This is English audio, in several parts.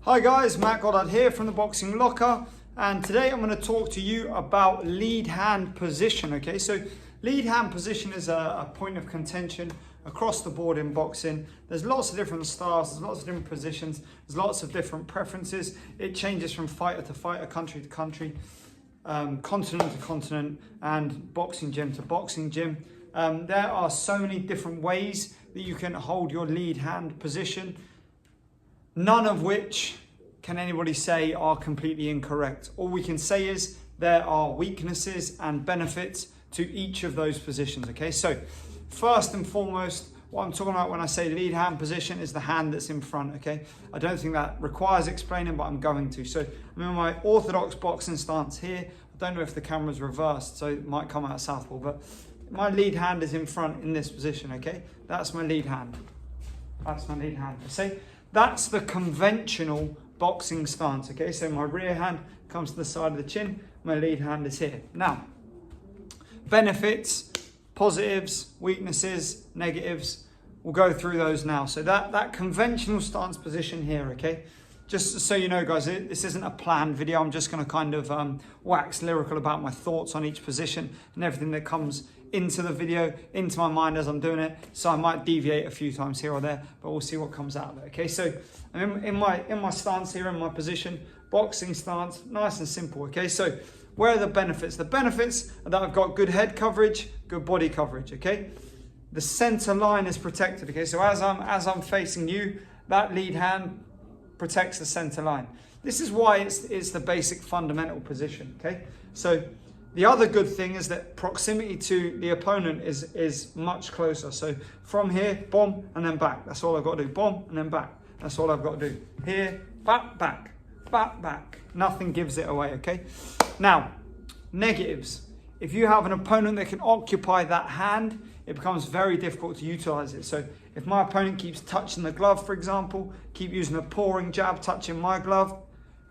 Hi guys, Matt Goddard here from the Boxing Locker, and today I'm going to talk to you about lead hand position. Okay, so lead hand position is a point of contention across the board in boxing. There's lots of different styles, there's lots of different positions, there's lots of different preferences. It changes from fighter to fighter, country to country, continent to continent, and boxing gym to boxing gym. There are so many different ways that you can hold your lead hand position, none of which can anybody say are completely incorrect. All we can say is there are weaknesses and benefits to each of those positions. Okay, so first and foremost, what I'm talking about when I say lead hand position is the hand that's in front. Okay, I don't think that requires explaining, but I'm going to. So I'm in my orthodox boxing stance here. I don't know if the camera's reversed, so it might come out southpaw, but my lead hand is in front in this position. Okay, that's my lead hand. That's my lead hand. See, that's the conventional boxing stance. Okay, so my rear hand comes to the side of the chin, my lead hand is here. Now, benefits, positives, weaknesses, negatives, we'll go through those now. So that conventional stance position here, okay, just so you know guys, this isn't a planned video. I'm just going to kind of wax lyrical about my thoughts on each position and everything that comes into the video, into my mind as I'm doing it. So I might deviate a few times here or there, but we'll see what comes out of it. Okay, so I'm in my stance here, in my position, boxing stance, nice and simple. Okay, so where are the benefits? The benefits are that I've got good head coverage, good body coverage. Okay, the center line is protected. Okay, so as I'm facing you, that lead hand protects the center line. This is why it's the basic fundamental position. Okay, so the other good thing is that proximity to the opponent is much closer. So from here, boom, and then back. That's all I've got to do. Boom, and then back. That's all I've got to do. Here, back, back, back, back. Nothing gives it away, okay? Now, negatives. If you have an opponent that can occupy that hand, it becomes very difficult to utilize it. So if my opponent keeps touching the glove, for example, keep using a pouring jab, touching my glove,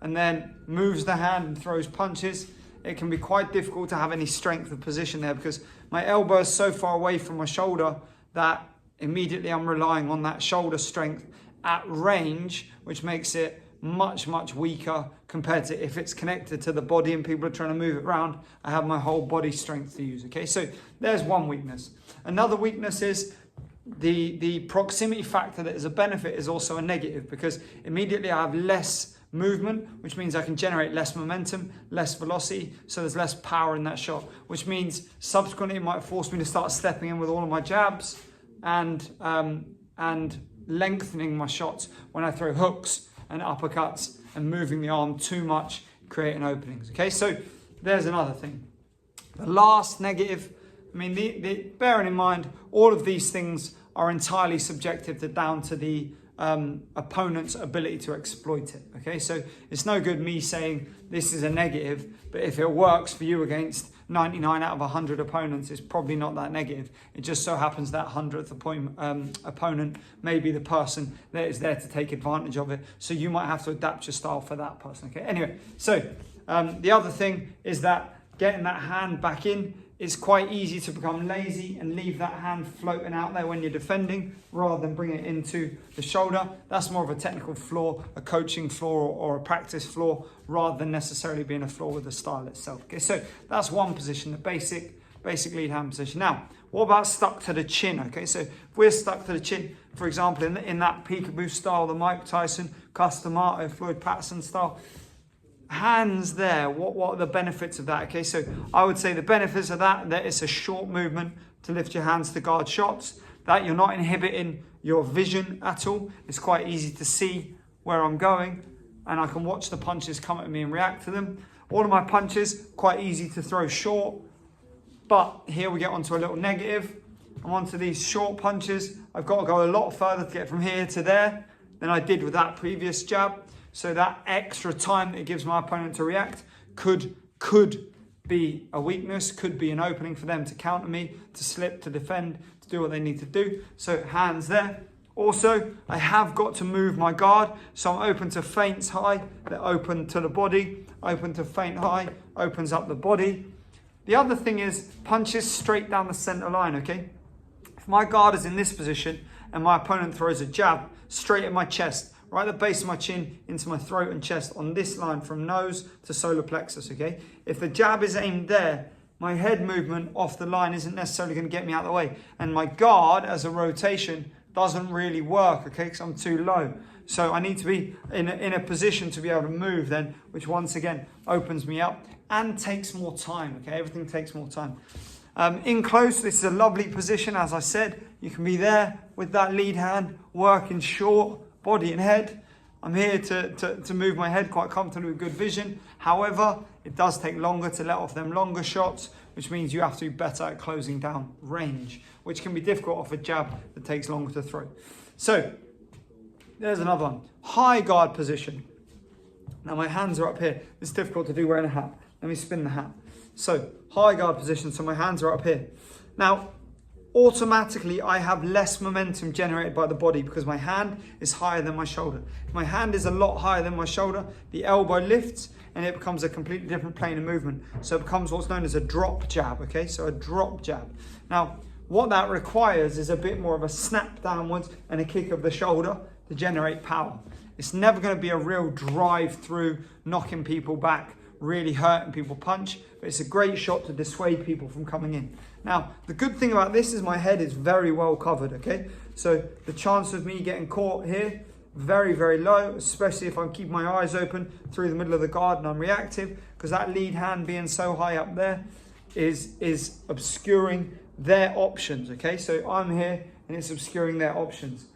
and then moves the hand and throws punches, it can be quite difficult to have any strength of position there because my elbow is so far away from my shoulder that immediately I'm relying on that shoulder strength at range, which makes it much, much weaker compared to if it's connected to the body and people are trying to move it around. I have my whole body strength to use. Okay, so there's one weakness. Another weakness is the proximity factor that is a benefit is also a negative because immediately I have less movement, which means I can generate less momentum, less velocity, so there's less power in that shot, which means subsequently it might force me to start stepping in with all of my jabs and lengthening my shots when I throw hooks and uppercuts and moving the arm too much, creating openings. Okay, so there's another thing. The last negative, I mean, bearing in mind, all of these things are entirely subjective down to the opponent's ability to exploit it. Okay, so it's no good me saying this is a negative, but if it works for you against 99 out of 100 opponents, it's probably not that negative. It just so happens that 100th opponent may be the person that is there to take advantage of it. So you might have to adapt your style for that person. Okay, anyway, so the other thing is that getting that hand back in, it's quite easy to become lazy and leave that hand floating out there when you're defending rather than bring it into the shoulder. That's more of a technical flaw, a coaching flaw, or a practice flaw rather than necessarily being a flaw with the style itself. Okay, so that's one position, the basic lead hand position. Now, what about stuck to the chin? Okay, so if we're stuck to the chin, for example, in that Peekaboo style, the Mike Tyson, Customato, Floyd Patterson style, hands there, what are the benefits of that? Okay, so I would say the benefits of that it's a short movement to lift your hands to guard shots, that you're not inhibiting your vision at all. It's quite easy to see where I'm going and I can watch the punches come at me and react to them. All of my punches, quite easy to throw short, but here we get onto a little negative. I'm onto these short punches. I've got to go a lot further to get from here to there than I did with that previous jab. So that extra time that it gives my opponent to react could be a weakness, could be an opening for them to counter me, to slip, to defend, to do what they need to do. So hands there. Also, I have got to move my guard. So I'm open to feints high, that open to the body, open to feint high, opens up the body. The other thing is punches straight down the center line, okay? If my guard is in this position and my opponent throws a jab straight at my chest, right at the base of my chin into my throat and chest on this line from nose to solar plexus, okay? If the jab is aimed there, my head movement off the line isn't necessarily going to get me out of the way. And my guard as a rotation doesn't really work, okay, because I'm too low. So I need to be in a position to be able to move then, which once again opens me up and takes more time, okay? Everything takes more time. In close, this is a lovely position. As I said, you can be there with that lead hand, working short, body and head. I'm here to move my head quite comfortably with good vision. However, it does take longer to let off them longer shots, which means you have to be better at closing down range, which can be difficult off a jab that takes longer to throw. So, there's another one. High guard position. Now my hands are up here. It's difficult to do wearing a hat. Let me spin the hat. So, high guard position, so my hands are up here. Now, automatically I have less momentum generated by the body because my hand is higher than my shoulder. If my hand is a lot higher than my shoulder, the elbow lifts and it becomes a completely different plane of movement. So it becomes what's known as a drop jab, okay? So a drop jab. Now, what that requires is a bit more of a snap downwards and a kick of the shoulder to generate power. It's never going to be a real drive through, knocking people back, really hurting people punch, but it's a great shot to dissuade people from coming in. Now, the good thing about this is my head is very well covered, okay? So the chance of me getting caught here, very, very low, especially if I'm keeping my eyes open through the middle of the guard and I'm reactive, because that lead hand being so high up there is obscuring their options, okay? So I'm here and it's obscuring their options.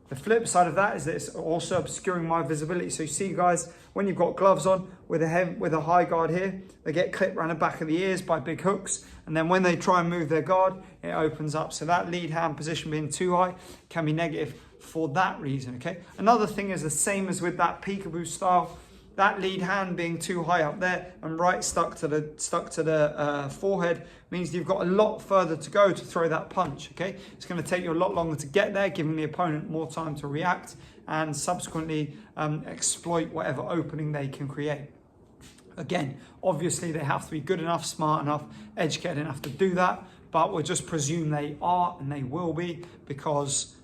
The flip side of that is that it's also obscuring my visibility. So you see, guys, when you've got gloves on with a high guard here, they get clipped around the back of the ears by big hooks. And then when they try and move their guard, it opens up. So that lead hand position being too high can be negative for that reason, okay? Another thing is the same as with that peekaboo style. That lead hand being too high up there and right stuck to the forehead means you've got a lot further to go to throw that punch, okay? It's going to take you a lot longer to get there, giving the opponent more time to react and subsequently exploit whatever opening they can create. Again, obviously they have to be good enough, smart enough, educated enough to do that, but we'll just presume they are and they will be, because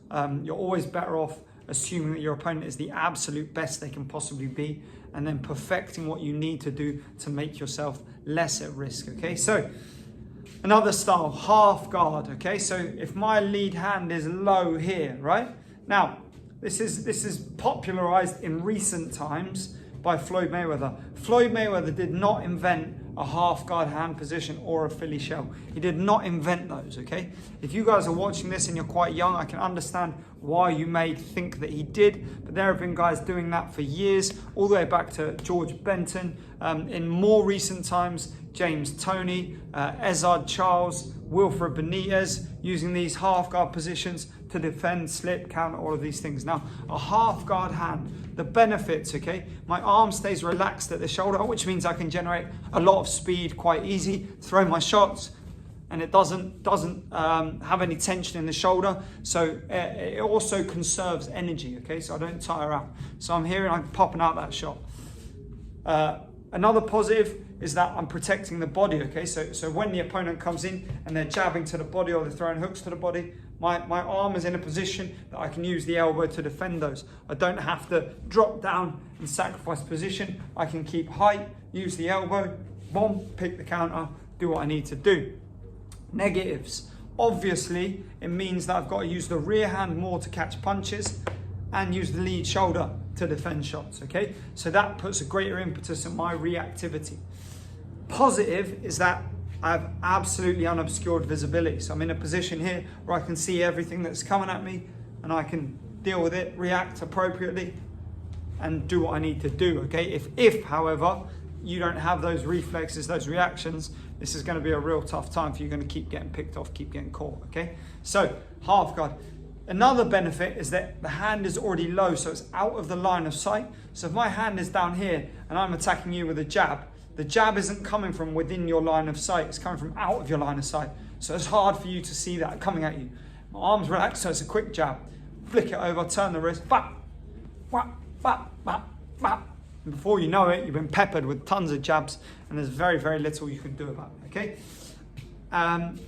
you're always better off assuming that your opponent is the absolute best they can possibly be, and then perfecting what you need to do to make yourself less at risk, okay? So, another style, half guard, okay? So, if my lead hand is low here, right? Now, this is popularized in recent times by Floyd Mayweather. Floyd Mayweather did not invent a half guard hand position or a Philly shell. He did not invent those, okay? If you guys are watching this and you're quite young, I can understand why you may think that he did, but there have been guys doing that for years, all the way back to George Benton. In more recent times, James Toney, Ezard Charles, Wilfred Benitez, using these half guard positions to defend, slip, counter, all of these things. Now, a half guard hand, the benefits, okay? My arm stays relaxed at the shoulder, which means I can generate a lot of speed quite easy, throw my shots, and it doesn't have any tension in the shoulder. So it also conserves energy, okay? So I don't tire out. So I'm here and I'm popping out that shot. Another positive is that I'm protecting the body, okay? So when the opponent comes in and they're jabbing to the body or they're throwing hooks to the body, my arm is in a position that I can use the elbow to defend those. I don't have to drop down and sacrifice position. I can keep height, use the elbow, boom, pick the counter, do what I need to do. Negatives. Obviously, it means that I've got to use the rear hand more to catch punches and use the lead shoulder to defend shots, okay? So that puts a greater impetus on my reactivity. Positive is that I have absolutely unobscured visibility. So I'm in a position here where I can see everything that's coming at me and I can deal with it, react appropriately and do what I need to do, okay? If however, you don't have those reflexes, those reactions, this is going to be a real tough time for you. You're going to keep getting picked off, keep getting caught, okay? So, half guard. Another benefit is that the hand is already low, so it's out of the line of sight. So if my hand is down here and I'm attacking you with a jab, the jab isn't coming from within your line of sight, it's coming from out of your line of sight. So it's hard for you to see that coming at you. My arm's relaxed, so it's a quick jab. Flick it over, turn the wrist, bap, bap, bap, bap, bap. And before you know it, you've been peppered with tons of jabs and there's very, very little you can do about it, okay?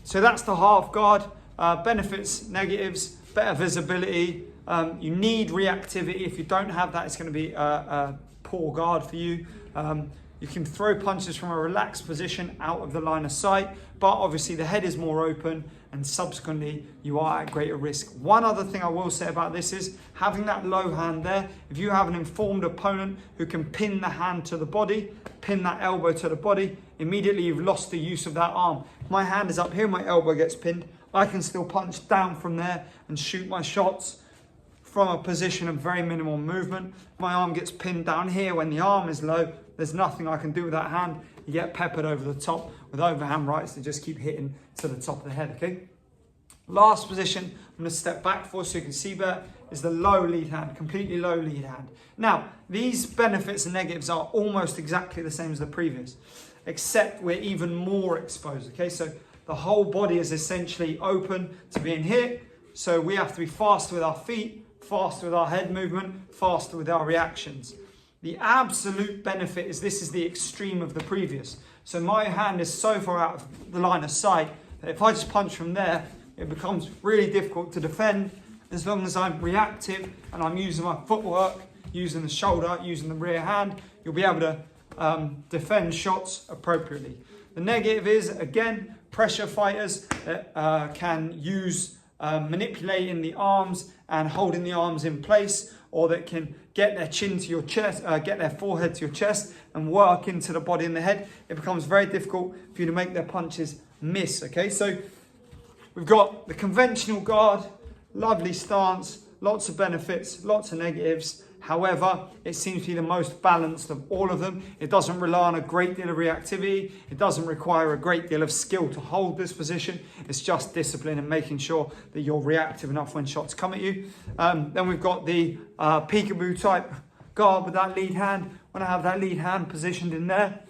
So that's the half guard. Benefits, negatives, better visibility, You need reactivity. If you don't have that, it's going to be a poor guard for you. You can throw punches from a relaxed position out of the line of sight, but obviously the head is more open and subsequently you are at greater risk. One other thing I will say about this is having that low hand there. If you have an informed opponent who can pin the hand to the body, pin that elbow to the body, immediately you've lost the use of that arm. If my hand is up here, my elbow gets pinned, I can still punch down from there and shoot my shots from a position of very minimal movement. My arm gets pinned down here when the arm is low. There's nothing I can do with that hand. You get peppered over the top with overhand rights to just keep hitting to the top of the head, okay? Last position, I'm going to step back for so you can see better, is the low lead hand, completely low lead hand. Now, these benefits and negatives are almost exactly the same as the previous, except we're even more exposed, okay? So the whole body is essentially open to being hit, so we have to be faster with our feet, faster with our head movement, faster with our reactions. The absolute benefit is this is the extreme of the previous. So my hand is so far out of the line of sight that if I just punch from there, it becomes really difficult to defend. As long as I'm reactive and I'm using my footwork, using the shoulder, using the rear hand, you'll be able to defend shots appropriately. The negative is, again, pressure fighters can use manipulating the arms and holding the arms in place, or that can get their chin to your chest, get their forehead to your chest and work into the body and the head. It becomes very difficult for you to make their punches miss, okay? So we've got the conventional guard, lovely stance, lots of benefits, lots of negatives. However, it seems to be the most balanced of all of them. It doesn't rely on a great deal of reactivity. It doesn't require a great deal of skill to hold this position. It's just discipline and making sure that you're reactive enough when shots come at you. Then we've got the peekaboo type guard with that lead hand. When I have that lead hand positioned in there,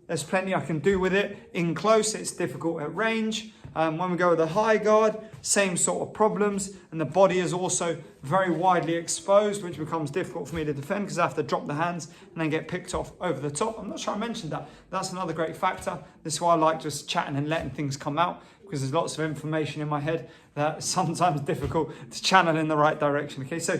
there's plenty I can do with it. In close, it's difficult at range. When we go with the high guard, same sort of problems, and the body is also very widely exposed, which becomes difficult for me to defend because I have to drop the hands and then get picked off over the top. I'm not sure I mentioned that. That's another great factor. This is why I like just chatting and letting things come out, because there's lots of information in my head that sometimes difficult to channel in the right direction. Okay, so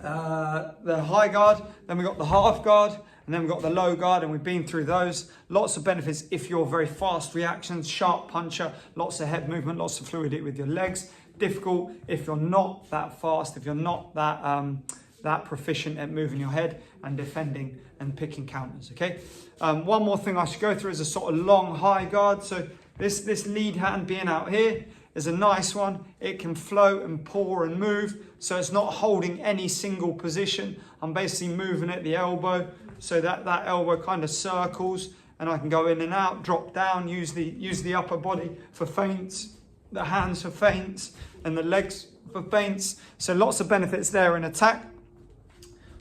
the high guard, then we got the half guard, and then we've got the low guard, and we've been through those. Lots of benefits if you're very fast reactions, sharp puncher, lots of head movement, lots of fluidity with your legs. Difficult if you're not that fast, if you're not that proficient at moving your head and defending and picking counters, okay? One more thing I should go through is a sort of long high guard. So this lead hand being out here is a nice one. It can float and pour and move, so it's not holding any single position. I'm basically moving at the elbow, so that elbow kind of circles, and I can go in and out, drop down, use the upper body for feints, the hands for feints, and the legs for feints. So lots of benefits there in attack.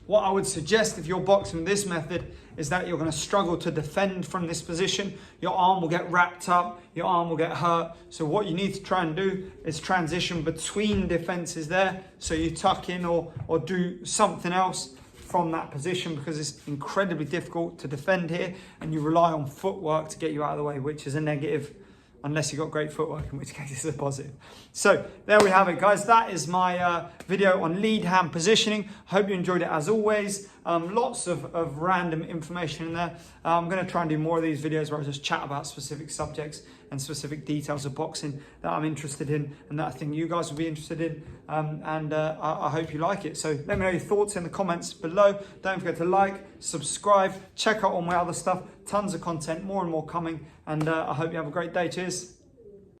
What I would suggest if you're boxing this method is that you're going to struggle to defend from this position. Your arm will get wrapped up, your arm will get hurt. So what you need to try and do is transition between defenses there. So you tuck in or do something else from that position, because it's incredibly difficult to defend here and you rely on footwork to get you out of the way, which is a negative, unless you've got great footwork, in which case it's a positive. So there we have it, guys. That is my video on lead hand positioning. Hope you enjoyed it as always. Lots of random information in there. I'm going to try and do more of these videos where I just chat about specific subjects and specific details of boxing that I'm interested in and that I think you guys will be interested in. I hope you like it. So let me know your thoughts in the comments below. Don't forget to like, subscribe, check out all my other stuff. Tons of content, more and more coming. And I hope you have a great day. Cheers.